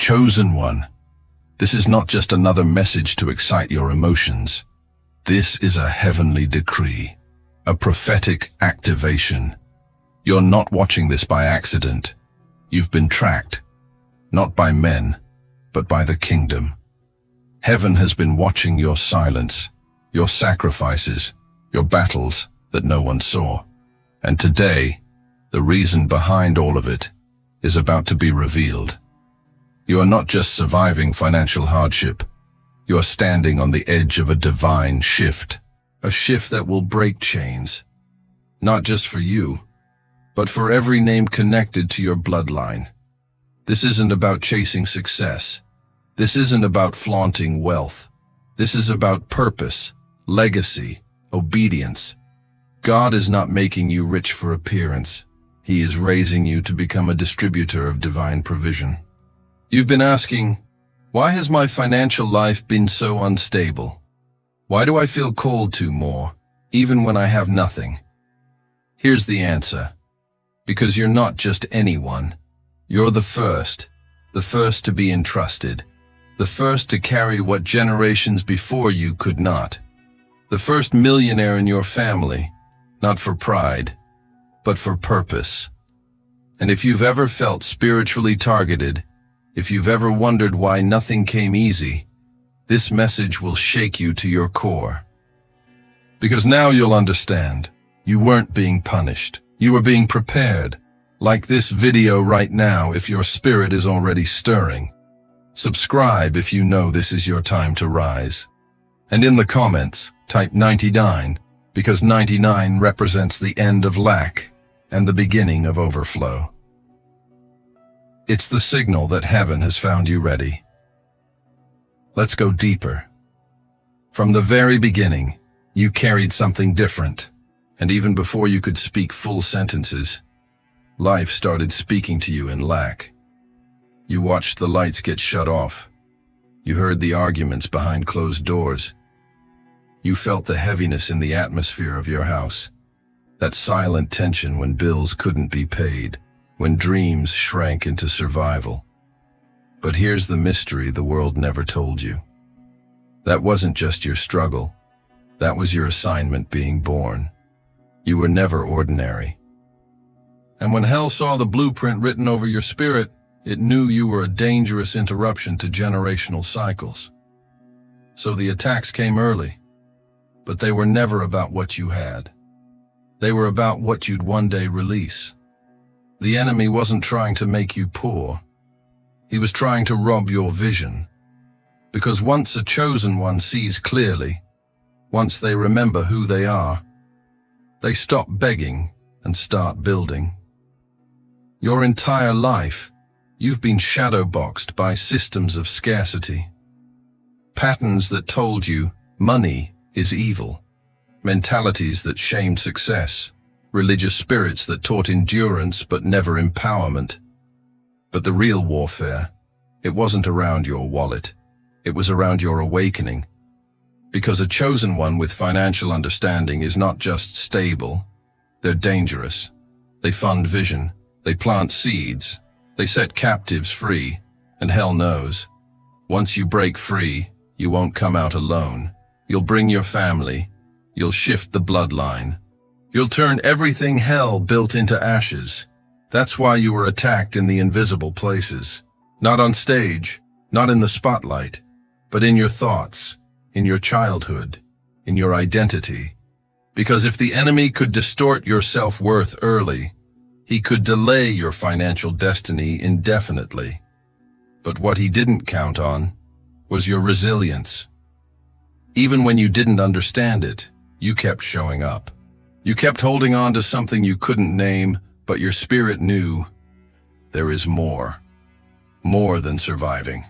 Chosen one. This is not just another message to excite your emotions. This is a heavenly decree, a prophetic activation. You're not watching this by accident. You've been tracked, not by men, but by the kingdom. Heaven has been watching your silence, your sacrifices, your battles that no one saw. And today, the reason behind all of it is about to be revealed. You are not just surviving financial hardship. You are standing on the edge of a divine shift, a shift that will break chains, not just for you, but for every name connected to your bloodline. This isn't about chasing success. This isn't about flaunting wealth. This is about purpose, legacy, obedience. God is not making you rich for appearance. He is raising you to become a distributor of divine provision. You've been asking, why has my financial life been so unstable? Why do I feel called to more, even when I have nothing? Here's the answer. Because you're not just anyone. You're the first to be entrusted, the first to carry what generations before you could not, the first millionaire in your family, not for pride, but for purpose. And if you've ever felt spiritually targeted, if you've ever wondered why nothing came easy, this message will shake you to your core. Because now you'll understand, you weren't being punished. You were being prepared. Like this video right now if your spirit is already stirring. Subscribe if you know this is your time to rise. And in the comments, type 99, because 99 represents the end of lack and the beginning of overflow. It's the signal that heaven has found you ready. Let's go deeper. From the very beginning, you carried something different. And even before you could speak full sentences, life started speaking to you in lack. You watched the lights get shut off. You heard the arguments behind closed doors. You felt the heaviness in the atmosphere of your house. That silent tension when bills couldn't be paid, when dreams shrank into survival. But here's the mystery the world never told you. That wasn't just your struggle. That was your assignment being born. You were never ordinary. And when hell saw the blueprint written over your spirit, it knew you were a dangerous interruption to generational cycles. So the attacks came early, but they were never about what you had. They were about what you'd one day release. The enemy wasn't trying to make you poor. He was trying to rob your vision. Because once a chosen one sees clearly, once they remember who they are, they stop begging and start building. Your entire life, you've been shadow-boxed by systems of scarcity. Patterns that told you money is evil. Mentalities that shamed success. Religious spirits that taught endurance but never empowerment. But the real warfare, it wasn't around your wallet. It was around your awakening. Because a chosen one with financial understanding is not just stable, they're dangerous. They fund vision, they plant seeds, they set captives free, and hell knows, once you break free, you won't come out alone. You'll bring your family, you'll shift the bloodline. You'll turn everything hell built into ashes. That's why you were attacked in the invisible places. Not on stage, not in the spotlight, but in your thoughts. In your childhood, in your identity. Because if the enemy could distort your self-worth early, he could delay your financial destiny indefinitely. But what he didn't count on was your resilience. Even when you didn't understand it, you kept showing up. You kept holding on to something you couldn't name, but your spirit knew there is more. More than surviving.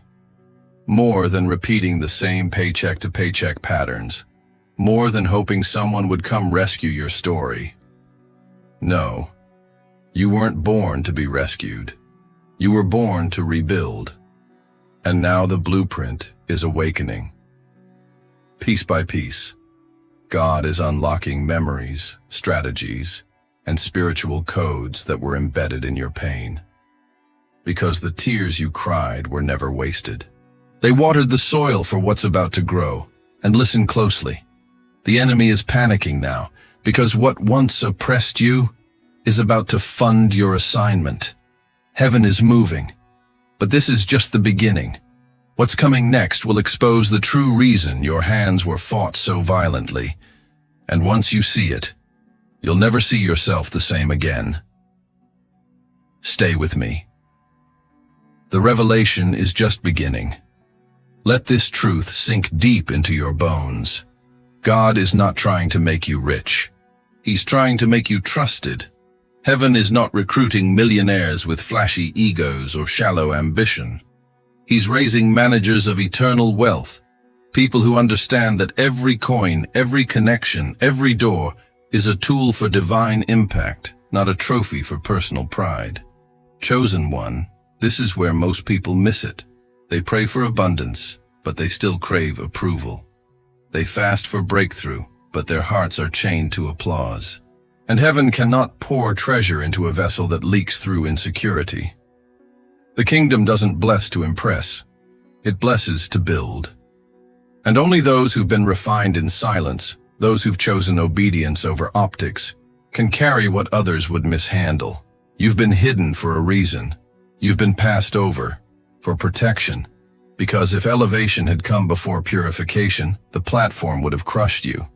More than repeating the same paycheck-to-paycheck patterns. More than hoping someone would come rescue your story. No, you weren't born to be rescued. You were born to rebuild. And now the blueprint is awakening. Piece by piece, God is unlocking memories, strategies, and spiritual codes that were embedded in your pain. because the tears you cried were never wasted. They watered the soil for what's about to grow. And listen closely. The enemy is panicking now, because what once oppressed you is about to fund your assignment. Heaven is moving, but this is just the beginning. What's coming next will expose the true reason your hands were fought so violently. And once you see it, you'll never see yourself the same again. Stay with me. The revelation is just beginning. Let this truth sink deep into your bones. God is not trying to make you rich. He's trying to make you trusted. Heaven is not recruiting millionaires with flashy egos or shallow ambition. He's raising managers of eternal wealth, people who understand that every coin, every connection, every door is a tool for divine impact, not a trophy for personal pride. Chosen one, this is where most people miss it. They pray for abundance, but they still crave approval. They fast for breakthrough, but their hearts are chained to applause. And heaven cannot pour treasure into a vessel that leaks through insecurity. The kingdom doesn't bless to impress. It blesses to build. And only those who've been refined in silence, those who've chosen obedience over optics, can carry what others would mishandle. You've been hidden for a reason. You've been passed over for protection. Because if elevation had come before purification, the platform would have crushed you.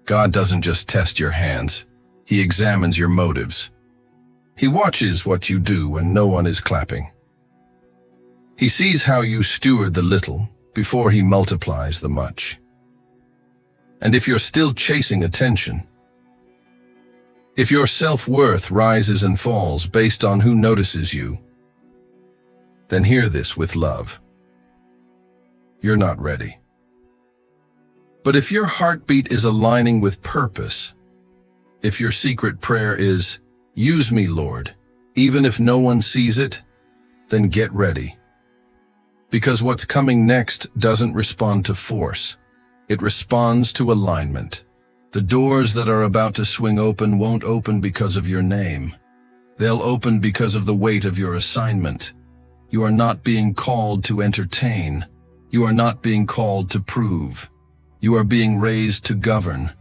God doesn't just test your hands. He examines your motives. He watches what you do when no one is clapping. He sees how you steward the little before he multiplies the much. And if you're still chasing attention, if your self-worth rises and falls based on who notices you, then hear this with love. You're not ready. But if your heartbeat is aligning with purpose, if your secret prayer is, "Use me, Lord," even if no one sees it, then get ready. Because what's coming next doesn't respond to force. It responds to alignment. The doors that are about to swing open won't open because of your name. They'll open because of the weight of your assignment. You are not being called to entertain. You are not being called to prove. You are being raised to govern,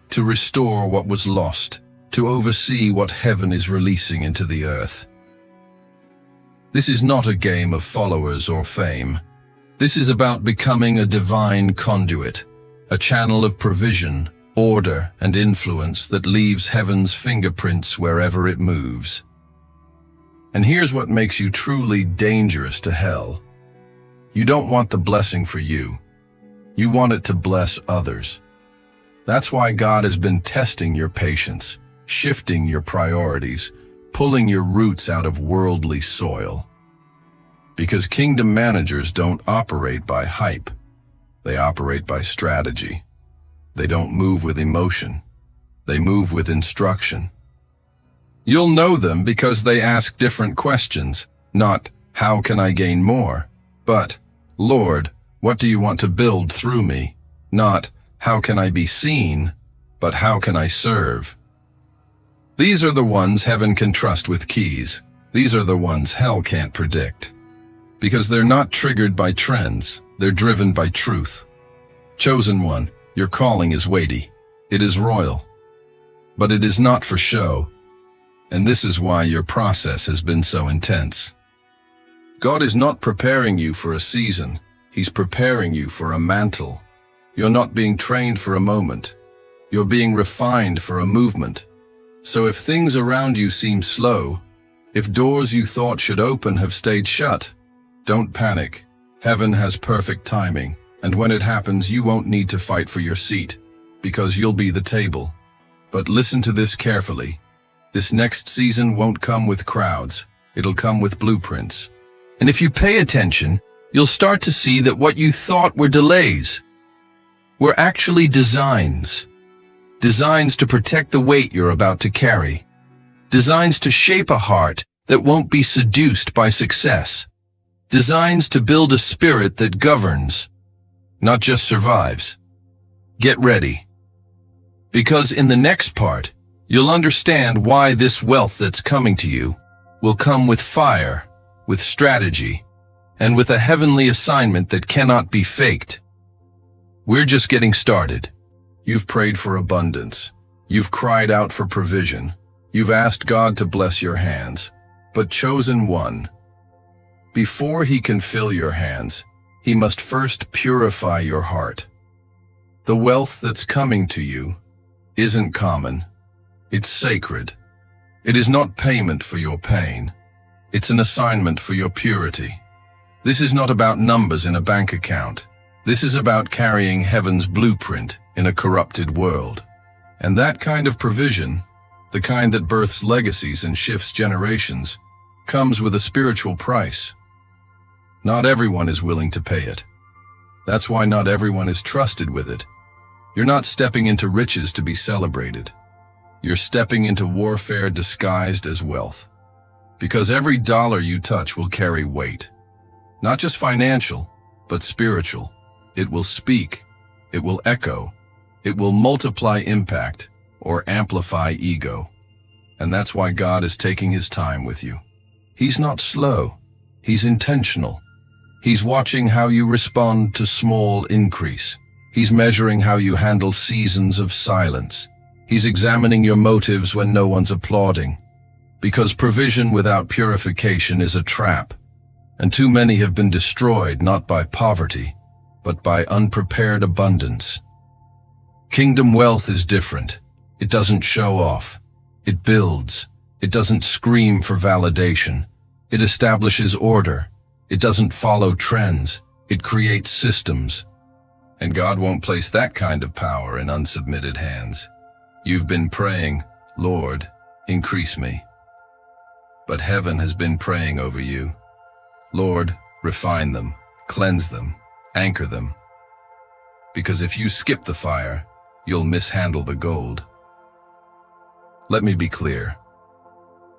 to restore what was lost, to oversee what heaven is releasing into the earth. This is not a game of followers or fame. This is about becoming a divine conduit, a channel of provision, order, and influence that leaves heaven's fingerprints wherever it moves. And here's what makes you truly dangerous to hell. You don't want the blessing for you. You want it to bless others. That's why God has been testing your patience, shifting your priorities, pulling your roots out of worldly soil. Because kingdom managers don't operate by hype. They operate by strategy. They don't move with emotion. They move with instruction. You'll know them because they ask different questions, not, "How can I gain more?" but, "Lord, what do you want to build through me?" Not, "How can I be seen?" but, "How can I serve?" These are the ones heaven can trust with keys. These are the ones hell can't predict. Because they're not triggered by trends, they're driven by truth. Chosen one, your calling is weighty. It is royal. But it is not for show. And this is why your process has been so intense. God is not preparing you for a season. He's preparing you for a mantle. You're not being trained for a moment. You're being refined for a movement. So if things around you seem slow, if doors you thought should open have stayed shut, don't panic. Heaven has perfect timing, and when it happens, you won't need to fight for your seat, because you'll be the table. But listen to this carefully. This next season won't come with crowds. It'll come with blueprints. And if you pay attention, you'll start to see that what you thought were delays were actually designs. Designs to protect the weight you're about to carry. Designs to shape a heart that won't be seduced by success. Designs to build a spirit that governs, not just survives. Get ready. Because in the next part, you'll understand why this wealth that's coming to you will come with fire, with strategy, and with a heavenly assignment that cannot be faked. We're just getting started. You've prayed for abundance. You've cried out for provision. You've asked God to bless your hands. But chosen one, before He can fill your hands, He must first purify your heart. The wealth that's coming to you isn't common. It's sacred. It is not payment for your pain. It's an assignment for your purity. This is not about numbers in a bank account. This is about carrying heaven's blueprint in a corrupted world. And that kind of provision, the kind that births legacies and shifts generations, comes with a spiritual price. Not everyone is willing to pay it. That's why not everyone is trusted with it. You're not stepping into riches to be celebrated. You're stepping into warfare disguised as wealth. Because every dollar you touch will carry weight. Not just financial, but spiritual. It will speak. It will echo. It will multiply impact or amplify ego. And that's why God is taking His time with you. He's not slow. He's intentional. He's watching how you respond to small increase. He's measuring how you handle seasons of silence. He's examining your motives when no one's applauding. Because provision without purification is a trap, and too many have been destroyed not by poverty, but by unprepared abundance. Kingdom wealth is different. It doesn't show off. It builds. It doesn't scream for validation. It establishes order. It doesn't follow trends. It creates systems. And God won't place that kind of power in unsubmitted hands. You've been praying, Lord, increase me. But heaven has been praying over you. Lord, refine them, cleanse them, anchor them. Because if you skip the fire, you'll mishandle the gold. Let me be clear.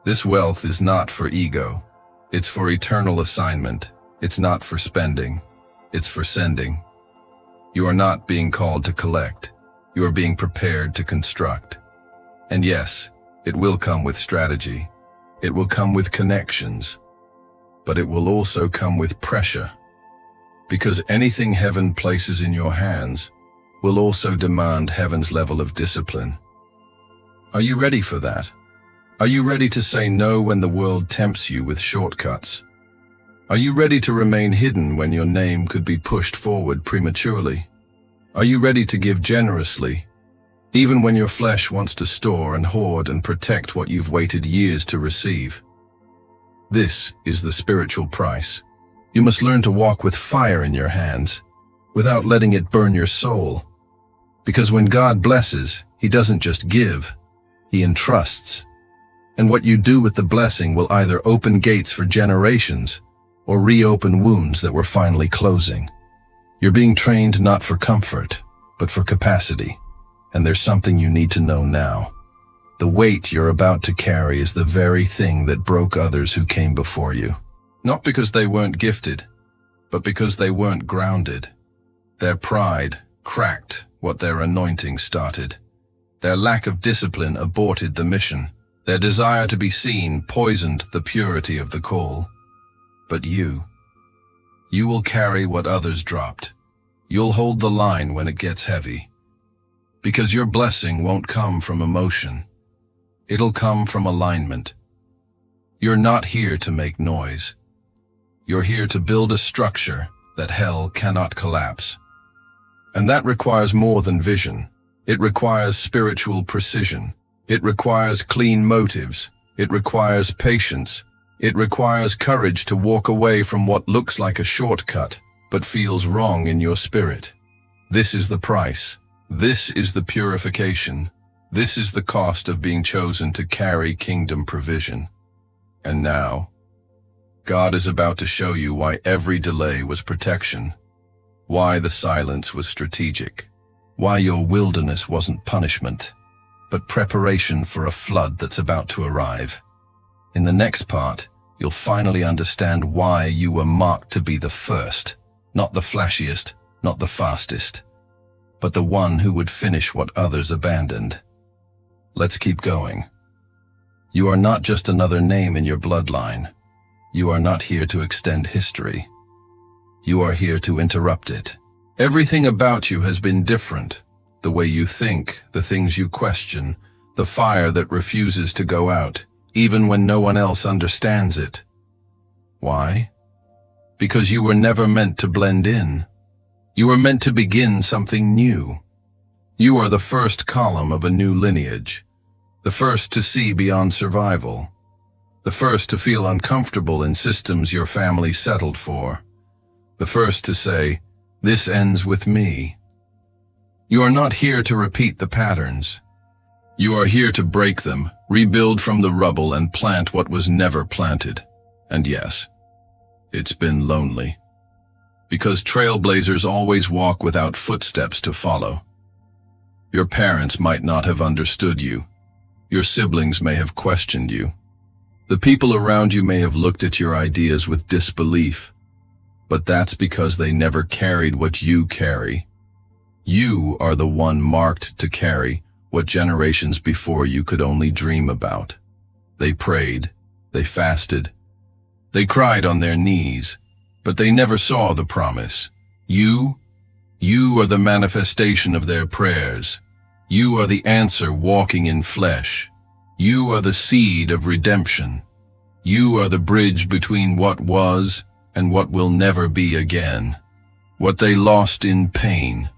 This wealth is not for ego. It's for eternal assignment. It's not for spending. It's for sending. You are not being called to collect. You are being prepared to construct. And yes, it will come with strategy. It will come with connections. But it will also come with pressure. Because anything heaven places in your hands will also demand heaven's level of discipline. Are you ready for that? Are you ready to say no when the world tempts you with shortcuts? Are you ready to remain hidden when your name could be pushed forward prematurely? Are you ready to give generously, even when your flesh wants to store and hoard and protect what you've waited years to receive? This is the spiritual price. You must learn to walk with fire in your hands, without letting it burn your soul. Because when God blesses, He doesn't just give, He entrusts. And what you do with the blessing will either open gates for generations or reopen wounds that were finally closing. You're being trained not for comfort, but for capacity. And there's something you need to know now. The weight you're about to carry is the very thing that broke others who came before you. Not because they weren't gifted, but because they weren't grounded. Their pride cracked what their anointing started. Their lack of discipline aborted the mission. Their desire to be seen poisoned the purity of the call. But you will carry what others dropped. You'll hold the line when it gets heavy. Because your blessing won't come from emotion. It'll come from alignment. You're not here to make noise. You're here to build a structure that hell cannot collapse. And that requires more than vision. It requires spiritual precision. It requires clean motives. It requires patience. It requires courage to walk away from what looks like a shortcut, but feels wrong in your spirit. This is the price. This is the purification. This is the cost of being chosen to carry kingdom provision. And now, God is about to show you why every delay was protection, why the silence was strategic, why your wilderness wasn't punishment, but preparation for a flood that's about to arrive. In the next part, you'll finally understand why you were marked to be the first, not the flashiest, not the fastest, but the one who would finish what others abandoned. Let's keep going. You are not just another name in your bloodline. You are not here to extend history. You are here to interrupt it. Everything about you has been different. The way you think, the things you question, the fire that refuses to go out, even when no one else understands it. Why? Because you were never meant to blend in. You were meant to begin something new. You are the first column of a new lineage, the first to see beyond survival, the first to feel uncomfortable in systems your family settled for, the first to say, "This ends with me." You are not here to repeat the patterns. You are here to break them, rebuild from the rubble, and plant what was never planted. And yes, it's been lonely. Because trailblazers always walk without footsteps to follow. Your parents might not have understood you. Your siblings may have questioned you. The people around you may have looked at your ideas with disbelief. But that's because they never carried what you carry. You are the one marked to carry what generations before you could only dream about. They prayed, they fasted, they cried on their knees, but they never saw the promise. You are the manifestation of their prayers. You are the answer walking in flesh. You are the seed of redemption. You are the bridge between what was and what will never be again. What they lost in pain,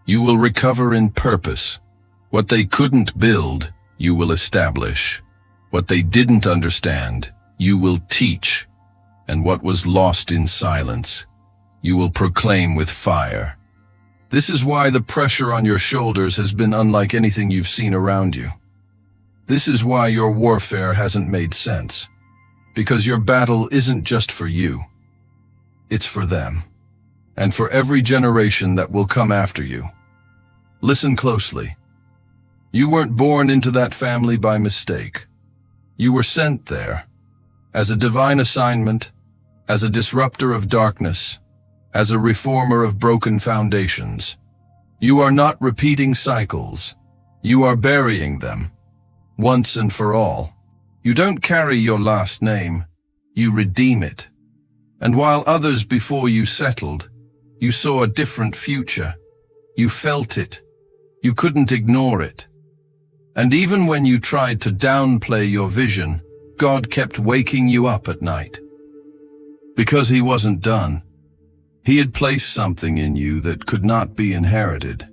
you will recover in purpose. What they couldn't build, you will establish. What they didn't understand, you will teach. And what was lost in silence, you will proclaim with fire. This is why the pressure on your shoulders has been unlike anything you've seen around you. This is why your warfare hasn't made sense. Because your battle isn't just for you. It's for them. And for every generation that will come after you. Listen closely. You weren't born into that family by mistake. You were sent there as a divine assignment, as a disruptor of darkness, as a reformer of broken foundations. You are not repeating cycles. You are burying them, once and for all. You don't carry your last name. You redeem it. And while others before you settled, you saw a different future. You felt it. You couldn't ignore it. And even when you tried to downplay your vision, God kept waking you up at night. Because He wasn't done. He had placed something in you that could not be inherited.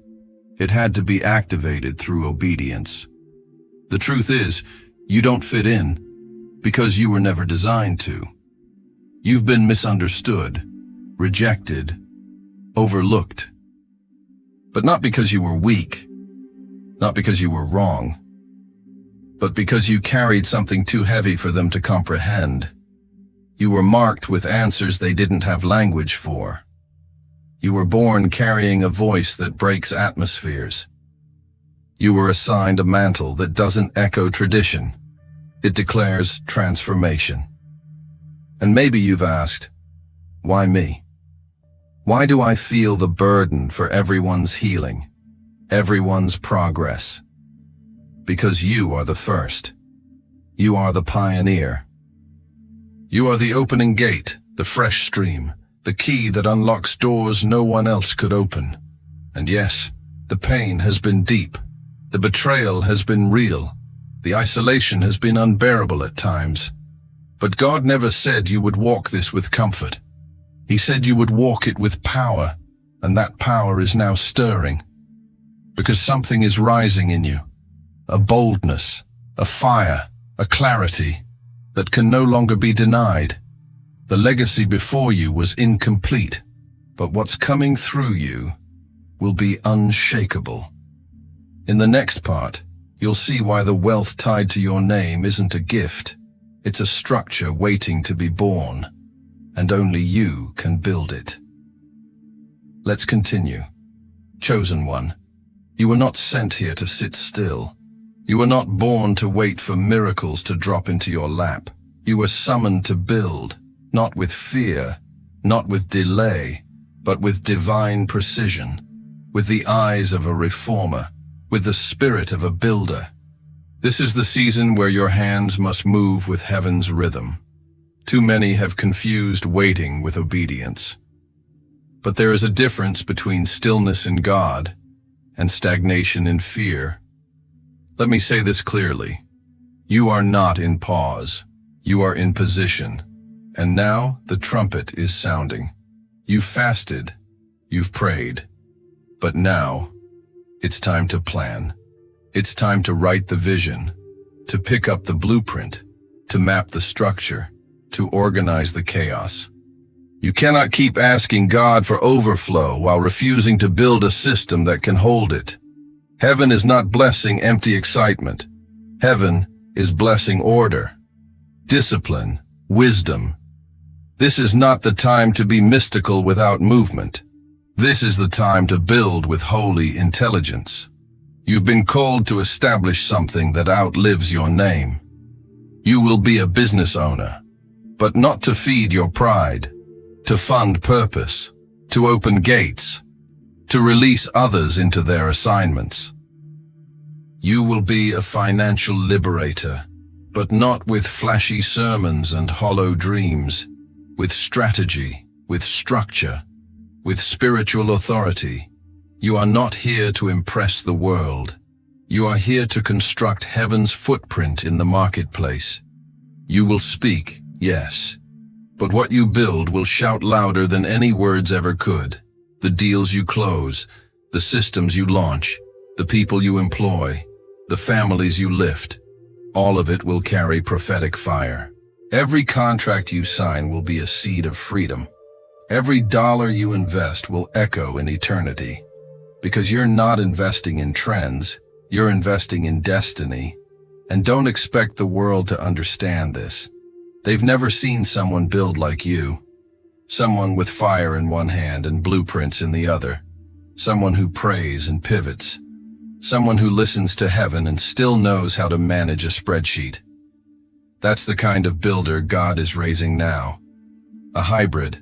It had to be activated through obedience. The truth is, you don't fit in because you were never designed to. You've been misunderstood, rejected, overlooked. But not because you were weak, not because you were wrong, but because you carried something too heavy for them to comprehend. You were marked with answers they didn't have language for. You were born carrying a voice that breaks atmospheres. You were assigned a mantle that doesn't echo tradition. It declares transformation. And maybe you've asked, why me? Why do I feel the burden for everyone's healing, everyone's progress? Because you are the first. You are the pioneer. You are the opening gate, the fresh stream, the key that unlocks doors no one else could open. And yes, the pain has been deep. The betrayal has been real. The isolation has been unbearable at times. But God never said you would walk this with comfort. He said you would walk it with power, and that power is now stirring. Because something is rising in you. A boldness, a fire, a clarity that can no longer be denied. The legacy before you was incomplete, but what's coming through you will be unshakable. In the next part, you'll see why the wealth tied to your name isn't a gift. It's a structure waiting to be born, and only you can build it. Let's continue. Chosen one, you were not sent here to sit still. You were not born to wait for miracles to drop into your lap. You were summoned to build, not with fear, not with delay, but with divine precision, with the eyes of a reformer, with the spirit of a builder. This is the season where your hands must move with heaven's rhythm. Too many have confused waiting with obedience. But there is a difference between stillness in God and stagnation in fear. Let me say this clearly. You are not in pause. You are in position. And now the trumpet is sounding. You've fasted. You've prayed. But now, it's time to plan. It's time to write the vision, to pick up the blueprint, to map the structure, to organize the chaos. You cannot keep asking God for overflow while refusing to build a system that can hold it. Heaven is not blessing empty excitement. Heaven is blessing order, discipline, wisdom. This is not the time to be mystical without movement. This is the time to build with holy intelligence. You've been called to establish something that outlives your name. You will be a business owner, but not to feed your pride, to fund purpose, to open gates, to release others into their assignments. You will be a financial liberator, but not with flashy sermons and hollow dreams, with strategy, with structure, with spiritual authority. You are not here to impress the world. You are here to construct heaven's footprint in the marketplace. You will speak, yes, but what you build will shout louder than any words ever could. The deals you close, the systems you launch, the people you employ, the families you lift, all of it will carry prophetic fire. Every contract you sign will be a seed of freedom. Every dollar you invest will echo in eternity. Because you're not investing in trends, you're investing in destiny. And don't expect the world to understand this. They've never seen someone build like you. Someone with fire in one hand and blueprints in the other. Someone who prays and pivots. Someone who listens to heaven and still knows how to manage a spreadsheet. That's the kind of builder God is raising now. A hybrid,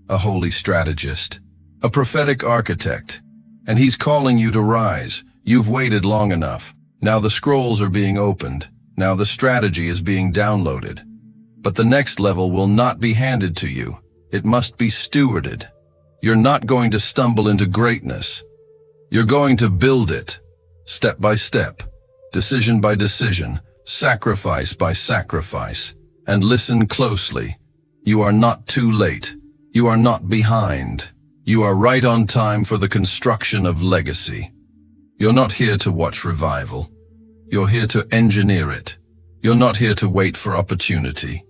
a holy strategist, a prophetic architect. And he's calling you to rise. You've waited long enough. Now the scrolls are being opened. Now the strategy is being downloaded. But the next level will not be handed to you. It must be stewarded. You're not going to stumble into greatness. You're going to build it, step by step, decision by decision, sacrifice by sacrifice. And listen closely. You are not too late. You are not behind. You are right on time for the construction of legacy. You're not here to watch revival. You're here to engineer it. You're not here to wait for opportunity.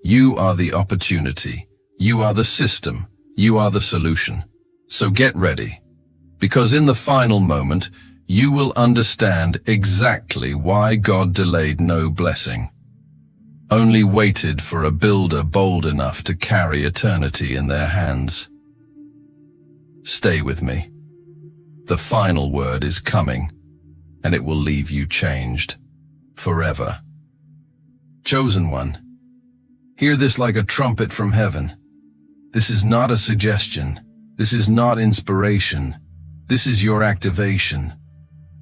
You are the opportunity. You are the system. You are the solution. So get ready. Because in the final moment, you will understand exactly why God delayed no blessing. Only waited for a builder bold enough to carry eternity in their hands. Stay with me. The final word is coming, and it will leave you changed forever. Chosen one, hear this like a trumpet from heaven. This is not a suggestion. This is not inspiration. This is your activation.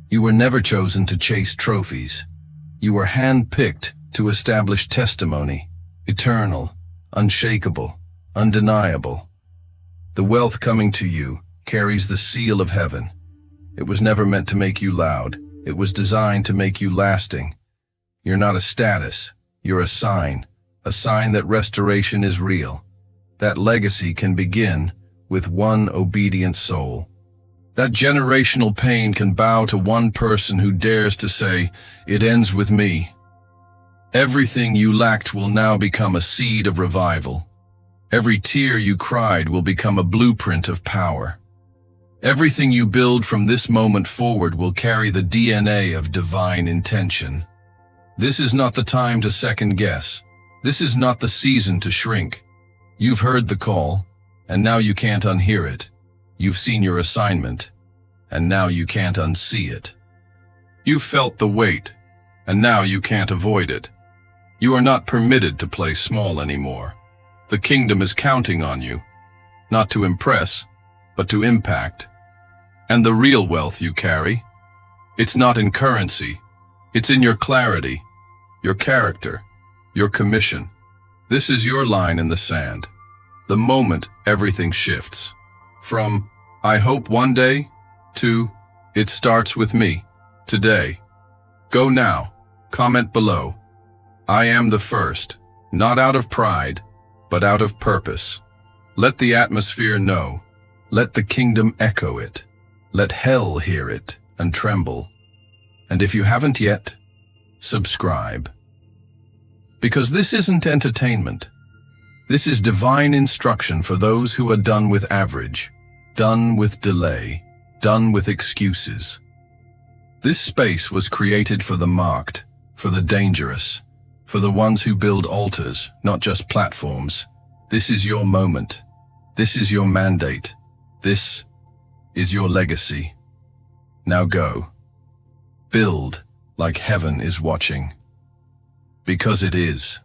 You were never chosen to chase trophies. You were handpicked to establish testimony, eternal, unshakable, undeniable. The wealth coming to you carries the seal of heaven. It was never meant to make you loud. It was designed to make you lasting. You're not a status. You're a sign that restoration is real. That legacy can begin with one obedient soul. That generational pain can bow to one person who dares to say, "It ends with me." Everything you lacked will now become a seed of revival. Every tear you cried will become a blueprint of power. Everything you build from this moment forward will carry the DNA of divine intention. This is not the time to second guess. This is not the season to shrink. You've heard the call, and now you can't unhear it. You've seen your assignment, and now you can't unsee it. You've felt the weight, and now you can't avoid it. You are not permitted to play small anymore. The kingdom is counting on you, not to impress, but to impact. And the real wealth you carry, it's not in currency. It's in your clarity, your character, your commission. This is your line in the sand. The moment everything shifts. From, I hope one day, to, it starts with me, today. Go now. Comment below. I am the first, not out of pride, but out of purpose. Let the atmosphere know. Let the kingdom echo it. Let hell hear it and tremble. And if you haven't yet, subscribe. Because this isn't entertainment. This is divine instruction for those who are done with average, done with delay, done with excuses. This space was created for the marked, for the dangerous, for the ones who build altars, not just platforms. This is your moment. This is your mandate. This is your legacy. Now go. Build like heaven is watching. Because it is.